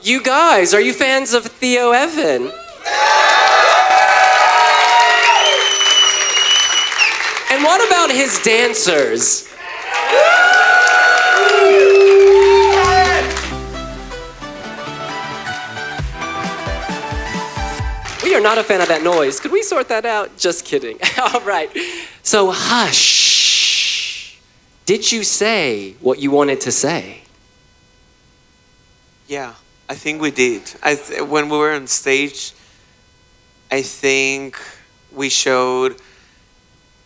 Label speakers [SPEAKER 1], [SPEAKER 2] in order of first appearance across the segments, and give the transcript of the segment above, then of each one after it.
[SPEAKER 1] You guys, are you fans of Theo Evan? And what about his dancers? We are not a fan of that noise. Could we sort that out? Just kidding. All right. So, hush. Did you say what you wanted to say?
[SPEAKER 2] Yeah, I think we did. When we were on stage, I think we showed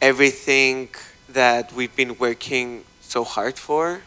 [SPEAKER 2] everything that we've been working so hard for.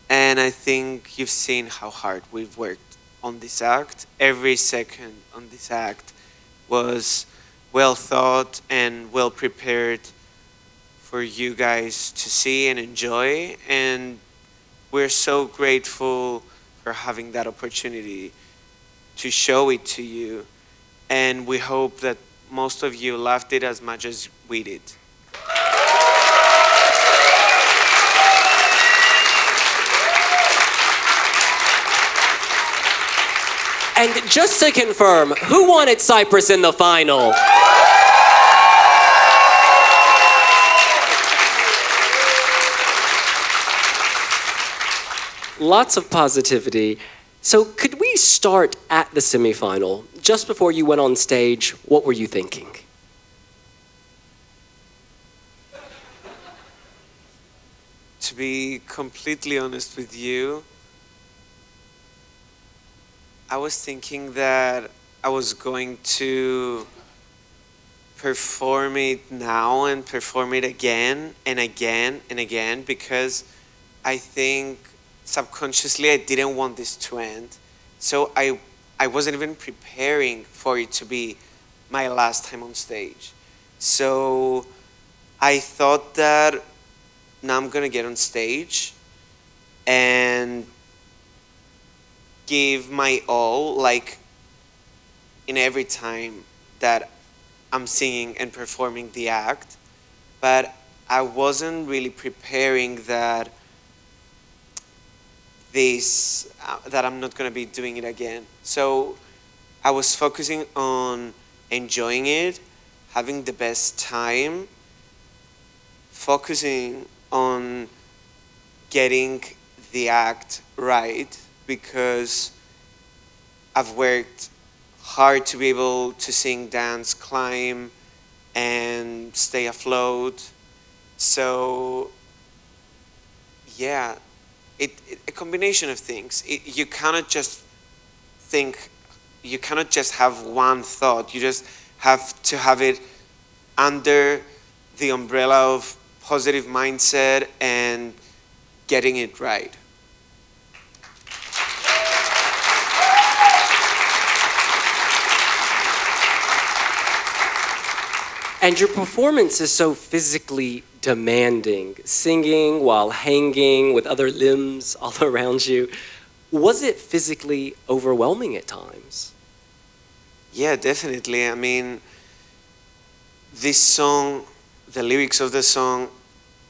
[SPEAKER 2] And I think you've seen how hard we've worked on this act. Every second on this act was well thought and well prepared for you guys to see and enjoy. And we're so grateful for having that opportunity to show it to you. And we hope that most of you loved it as much as we did.
[SPEAKER 1] And just to confirm, who wanted Cyprus in the final? Lots of positivity. So could we start at the semifinal? Just before you went on stage, what were you thinking?
[SPEAKER 2] To be completely honest with you, I was thinking that I was going to perform it now and perform it again and again and again, because I think subconsciously I didn't want this to end. So I wasn't even preparing for it to be my last time on stage. So I thought that now I'm gonna get on stage and give my all, like in every time that I'm singing and performing the act. But I wasn't really preparing that that I'm not gonna be doing it again. So I was focusing on enjoying it, having the best time, focusing on getting the act right, because I've worked hard to be able to sing, dance, climb, and stay afloat. So yeah, a combination of things. You cannot just think, you cannot just have one thought. You just have to have it under the umbrella of positive mindset and getting it right.
[SPEAKER 1] And your performance is so physically demanding, singing while hanging with other limbs all around you. Was it physically overwhelming at times?
[SPEAKER 2] Yeah, definitely. I mean, this song, the lyrics of the song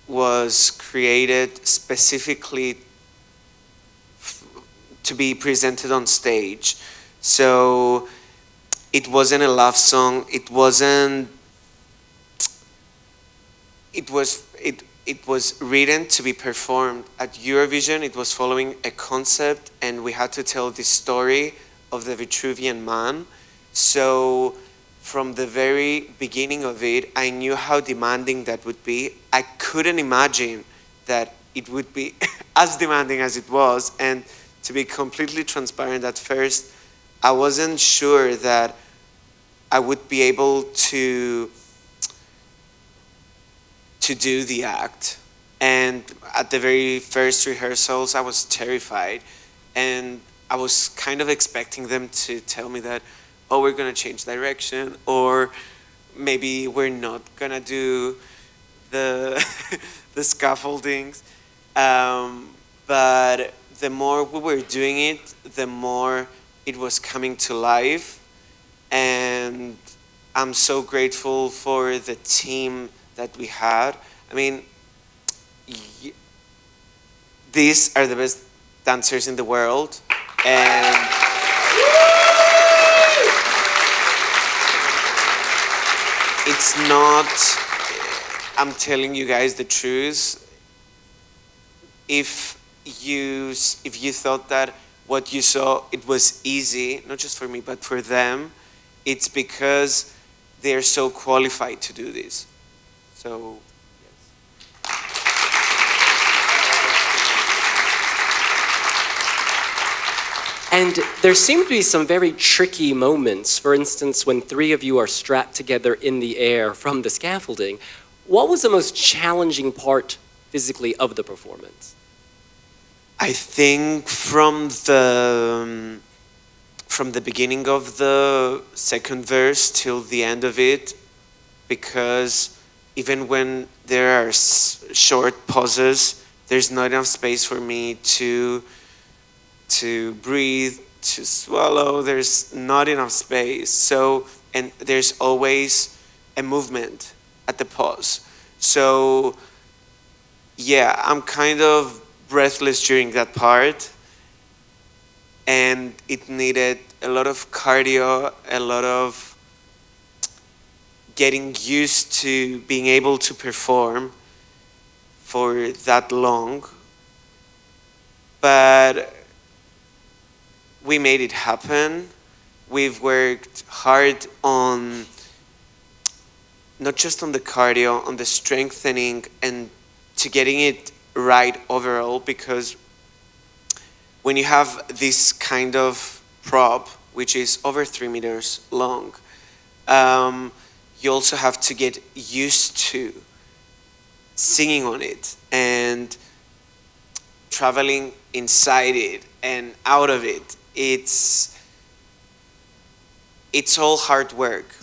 [SPEAKER 2] was created specifically to be presented on stage. So it wasn't a love song. It wasn't. It was written to be performed at Eurovision. It was following a concept, and we had to tell the story of the Vitruvian man. So from the very beginning of it, I knew how demanding that would be. I couldn't imagine that it would be as demanding as it was. And to be completely transparent, at first, I wasn't sure that I would be able to do the act. And at the very first rehearsals, I was terrified. And I was kind of expecting them to tell me that, oh, we're gonna change direction, or maybe we're not gonna do the the scaffoldings. But the more we were doing it, the more it was coming to life. And I'm so grateful for the team that we had. I mean, these are the best dancers in the world, and it's not, I'm telling you guys the truth. If you thought that what you saw it was easy, not just for me but for them, it's because they're so qualified to do this. So
[SPEAKER 1] And there seem to be some very tricky moments. For instance, when three of you are strapped together in the air from the scaffolding. What was the most challenging part physically of the performance?
[SPEAKER 2] I think from the beginning of the second verse till the end of it, because even when there are short pauses, there's not enough space for me to breathe, to swallow. There's not enough space. So, and there's always a movement at the pause. So, yeah, I'm kind of breathless during that part. And it needed a lot of cardio, a lot of getting used to being able to perform for that long. But we made it happen. We've worked hard on not just on the cardio, on the strengthening and to getting it right overall, because when you have this kind of prop, which is over 3 meters long, you also have to get used to singing on it and traveling inside it and out of it. It's all hard work.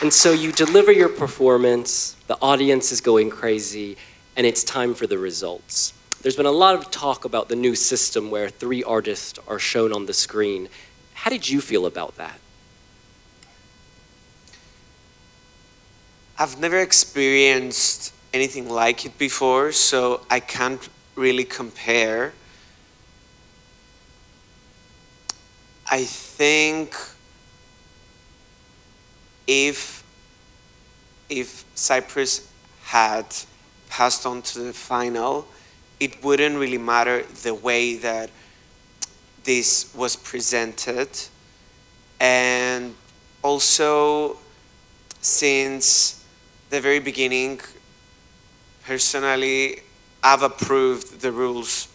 [SPEAKER 1] And so you deliver your performance, the audience is going crazy, and it's time for the results. There's been a lot of talk about the new system where 3 artists are shown on the screen. How did you feel about that?
[SPEAKER 2] I've never experienced anything like it before, so I can't really compare. I think if Cyprus had passed on to the final, it wouldn't really matter the way that this was presented. And also, since the very beginning, personally, I've approved the rules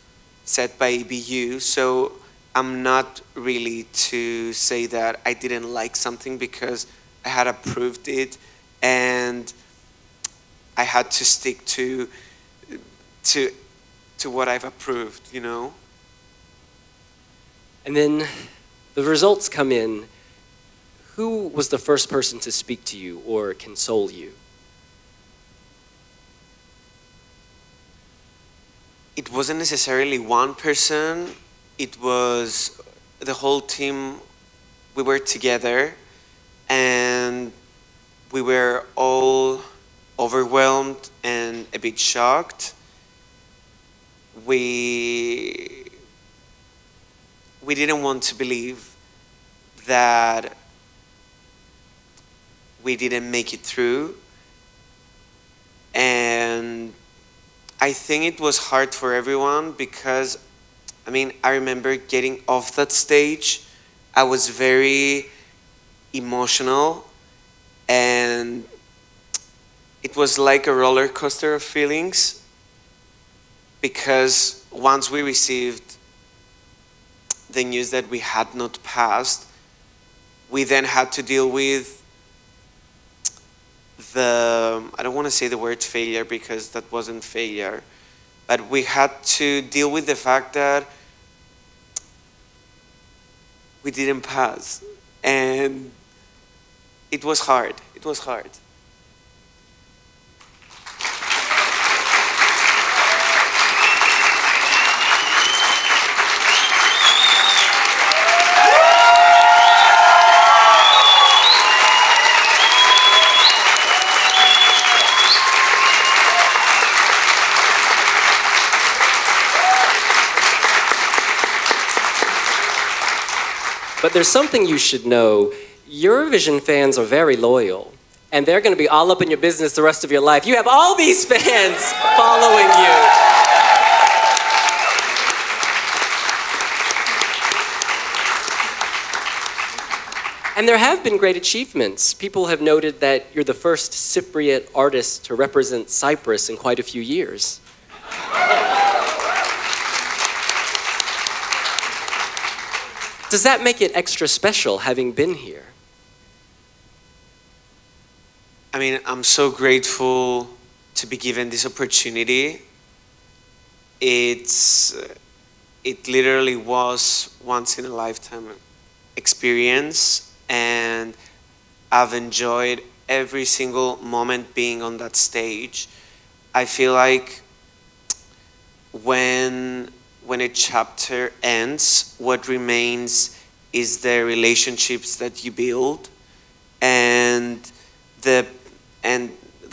[SPEAKER 2] set by EBU, so I'm not really to say that I didn't like something because I had approved it and I had to stick to what I've approved, you know?
[SPEAKER 1] And then the results come in. Who was the first person to speak to you or console you?
[SPEAKER 2] It wasn't necessarily one person. It was the whole team. We were together and we were all overwhelmed and a bit shocked. We didn't want to believe that we didn't make it through. And I think it was hard for everyone because, I mean, I remember getting off that stage. I was very emotional and it was like a roller coaster of feelings because once we received the news that we had not passed, we then had to deal with I don't want to say the word failure because that wasn't failure, but we had to deal with the fact that we didn't pass. And it was hard. It was hard.
[SPEAKER 1] But there's something you should know. Eurovision fans are very loyal, and they're going to be all up in your business the rest of your life. You have all these fans following you. And there have been great achievements. People have noted that you're the first Cypriot artist to represent Cyprus in quite a few years. Does that make it extra special having been here?
[SPEAKER 2] I mean, I'm so grateful to be given this opportunity. It literally was once in a lifetime experience, and I've enjoyed every single moment being on that stage. I feel like when a chapter ends, what remains is the relationships that you build, and the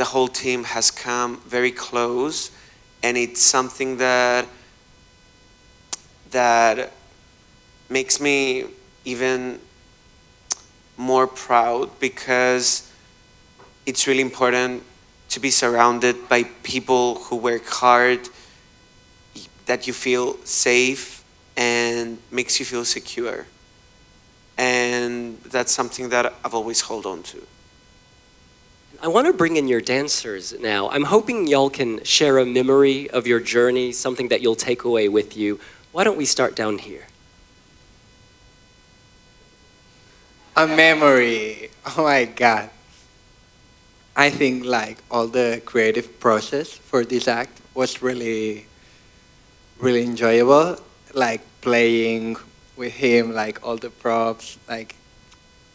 [SPEAKER 2] whole team has come very close, and it's something that makes me even more proud, because it's really important to be surrounded by people who work hard, that you feel safe and makes you feel secure. And that's something that I've always held on to.
[SPEAKER 1] I want to bring in your dancers now. I'm hoping y'all can share a memory of your journey, something that you'll take away with you. Why don't we start down here?
[SPEAKER 3] A memory. Oh my God. I think like all the creative process for this act was really enjoyable. Like playing with him, like all the props, like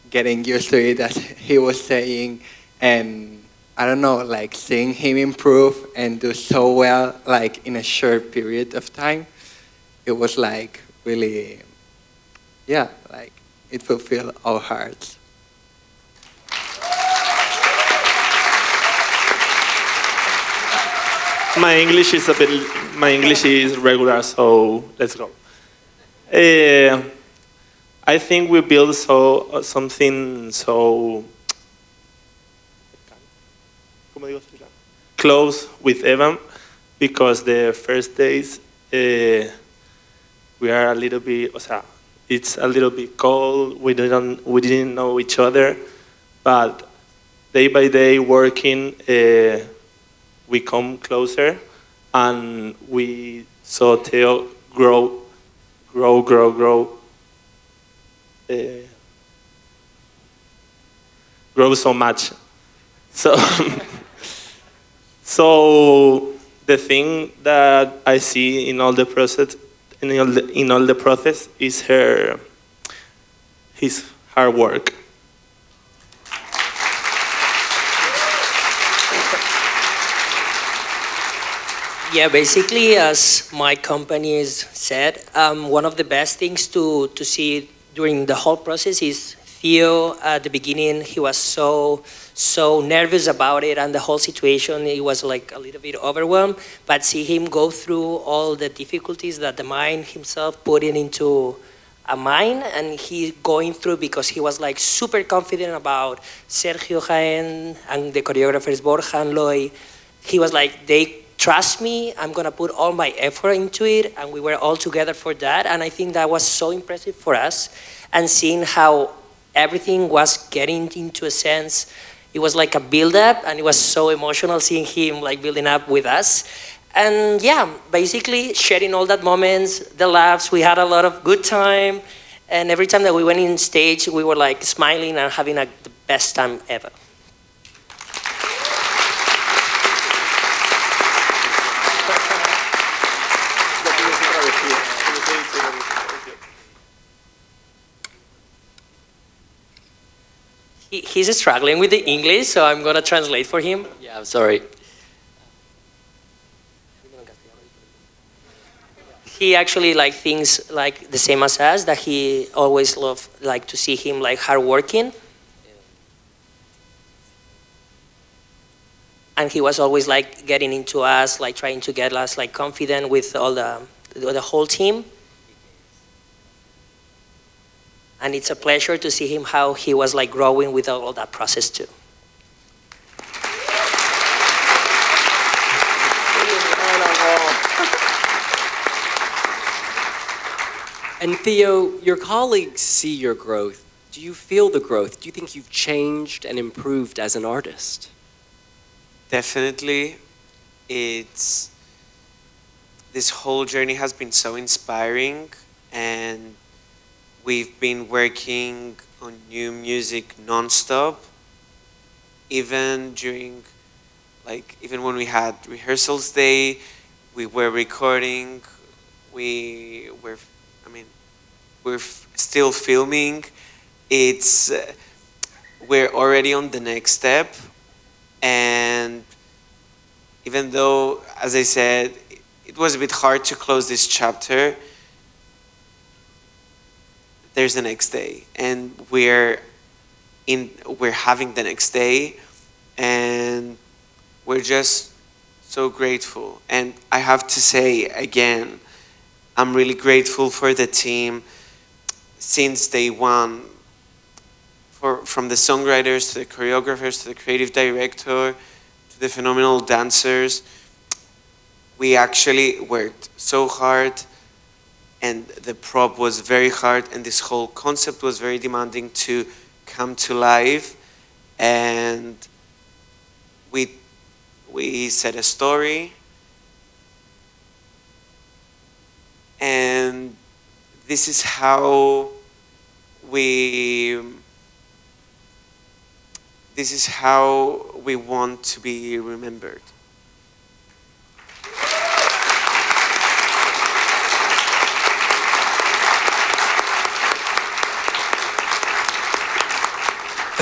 [SPEAKER 3] getting used to it as he was saying, and I don't know, like seeing him improve and do so well, like in a short period of time. It was like really, yeah, like it fulfilled our hearts.
[SPEAKER 4] My English is regular, so let's go. I think we built something so close with Evan, because the first days we are a little bit, it's a little bit cold. We didn't know each other, but day by day working, we come closer, and we saw Theo grow so much. So, so the thing that I see in all the process, in all the process, is his hard work.
[SPEAKER 5] Yeah, basically, as my company has said, one of the best things to see during the whole process is Theo. At the beginning, he was so nervous about it, and the whole situation, he was like a little bit overwhelmed. But see him go through all the difficulties that the mind himself put in into a mind, and he going through, because he was like super confident about Sergio Jaén and the choreographers Borja and Loy. He was like, they trust me, I'm gonna put all my effort into it, and we were all together for that, and I think that was so impressive for us, and seeing how everything was getting into a sense, it was like a build-up, and it was so emotional seeing him like building up with us. And yeah, basically sharing all that moments, the laughs, we had a lot of good time, and every time that we went in stage, we were like smiling and having the best time ever. He's struggling with the English, so I'm gonna translate for him.
[SPEAKER 1] Yeah, I'm sorry.
[SPEAKER 5] He actually like thinks like the same as us, that he always loved like to see him like hardworking. And he was always like getting into us, like trying to get us like confident with all the whole team. And it's a pleasure to see him how he was like growing with all that process too.
[SPEAKER 1] And Theo, your colleagues see your growth. Do you feel the growth? Do you think you've changed and improved as an artist?
[SPEAKER 2] Definitely. This whole journey has been so inspiring, and we've been working on new music non-stop. Even when we had rehearsals day, we were recording, we're still filming. We're already on the next step, and even though, as I said, it was a bit hard to close this chapter, there's the next day, and we're having the next day, and we're just so grateful. And I have to say again, I'm really grateful for the team since day one, from the songwriters to the choreographers to the creative director to the phenomenal dancers. We actually worked so hard, and the prop was very hard, and this whole concept was very demanding to come to life. And we set a story, and this is how we want to be remembered.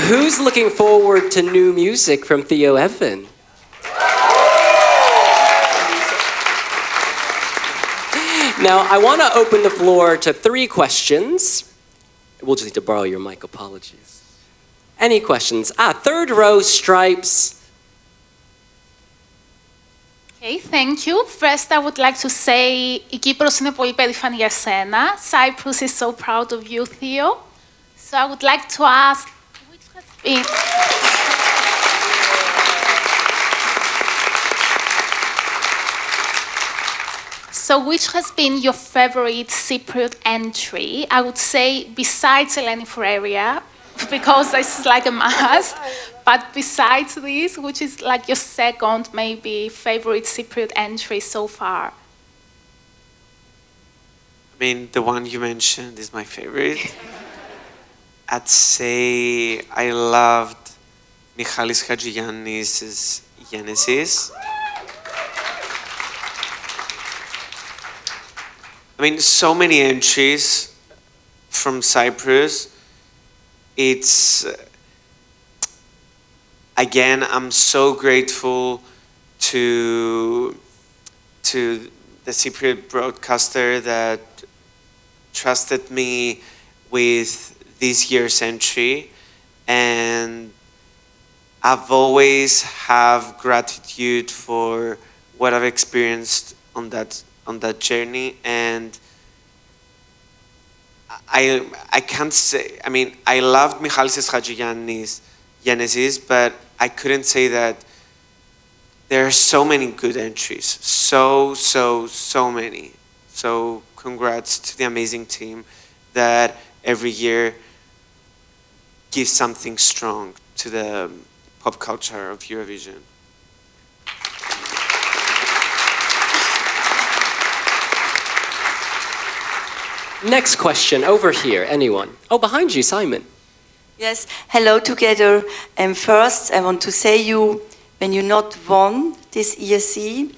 [SPEAKER 1] Who's looking forward to new music from Theo Evan? Now, I want to open the floor to 3 questions. We'll just need to borrow your mic, apologies. Any questions? 3rd row, Stripes.
[SPEAKER 6] Okay, thank you. First, I would like to say, η Κύπρος είναι πολύ περήφανη για σένα. Cyprus is so proud of you, Theo. So I would like to ask, which has been... So which has been your favorite Cypriot entry? I would say, besides Eleni Foureria, because this is like a must, but besides this, which is like your second, maybe, favorite Cypriot entry so far?
[SPEAKER 2] I mean, the one you mentioned is my favorite. I'd say I loved Michalis Hadjiyannis' Genesis. I mean, so many entries from Cyprus. It's, again, I'm so grateful to the Cypriot broadcaster that trusted me with this year's entry, and I've always have gratitude for what I've experienced on that journey. And I can't say, I mean, I loved Michalis Hadjiyannis' Genesis, but I couldn't say that there are so many good entries. So many. So congrats to the amazing team that every year gives something strong to the pop culture of Eurovision.
[SPEAKER 1] Next question, over here, anyone? Oh, behind you, Simon.
[SPEAKER 7] Yes, hello together. And first, I want to say you, when you not won this ESC,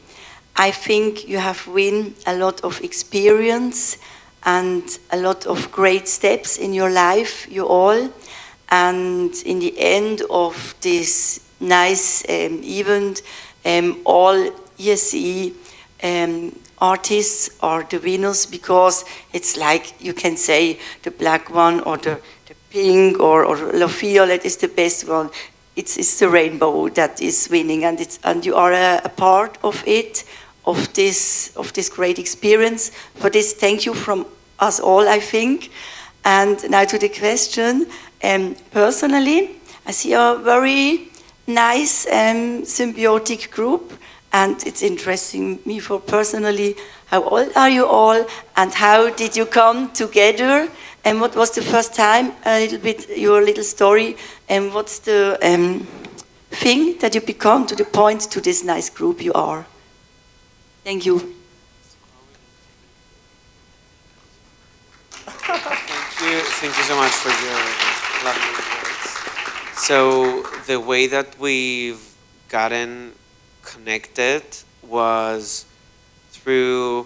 [SPEAKER 7] I think you have won a lot of experience and a lot of great steps in your life, you all. And in the end of this nice event, all ESC artists are the winners, because it's like, you can say, the black one or the pink or La Violet is the best one. It's the rainbow that is winning, and you are a part of it, of this great experience. For this, thank you from us all, I think. And now to the question. Personally, I see a very nice symbiotic group, and it's interesting me for personally, how old are you all, and how did you come together, and what was the first time, a little bit, your little story, and what's the thing that you become to the point to this nice group you are. Thank you.
[SPEAKER 2] Thank you so much for your lovely words. So the way that we've gotten connected was via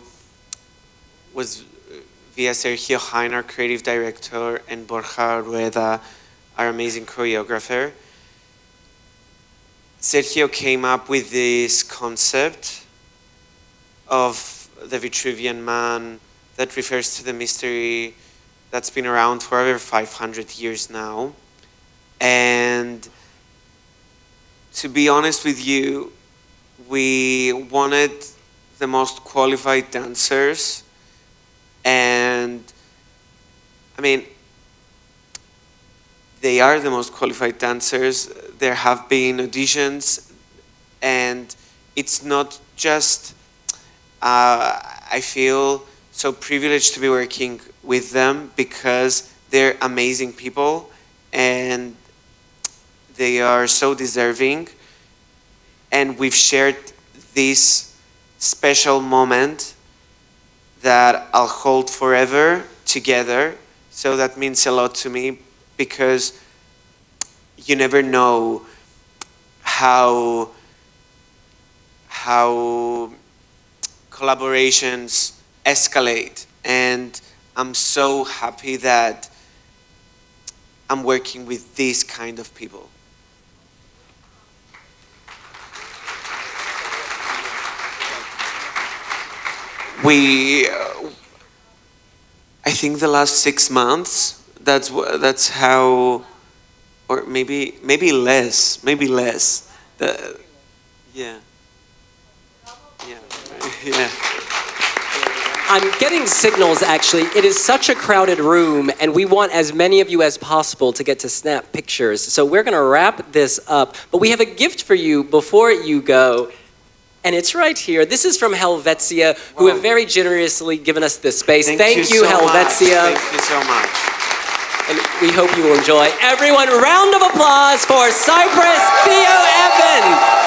[SPEAKER 2] Sergio Jaén, our creative director, and Borja Rueda, our amazing choreographer. Sergio came up with this concept of the Vitruvian Man that refers to the mystery that's been around for over 500 years now. And to be honest with you, we wanted the most qualified dancers, and I mean, they are the most qualified dancers. There have been auditions, and it's not just, I feel so privileged to be working with them because they're amazing people and they are so deserving. And we've shared this special moment that I'll hold forever together. So that means a lot to me because you never know how collaborations escalate, and I'm so happy that I'm working with these kind of people. I think the last 6 months, that's how, or maybe less. Yeah.
[SPEAKER 1] I'm getting signals, actually. It is such a crowded room, and we want as many of you as possible to get to snap pictures. So we're going to wrap this up. But we have a gift for you before you go, and it's right here. This is from Helvetia, who have very generously given us this space. Thank you,
[SPEAKER 2] so
[SPEAKER 1] Helvetia.
[SPEAKER 2] Much. Thank you so much.
[SPEAKER 1] And we hope you will enjoy. Everyone, round of applause for Cyprus Theo Evan.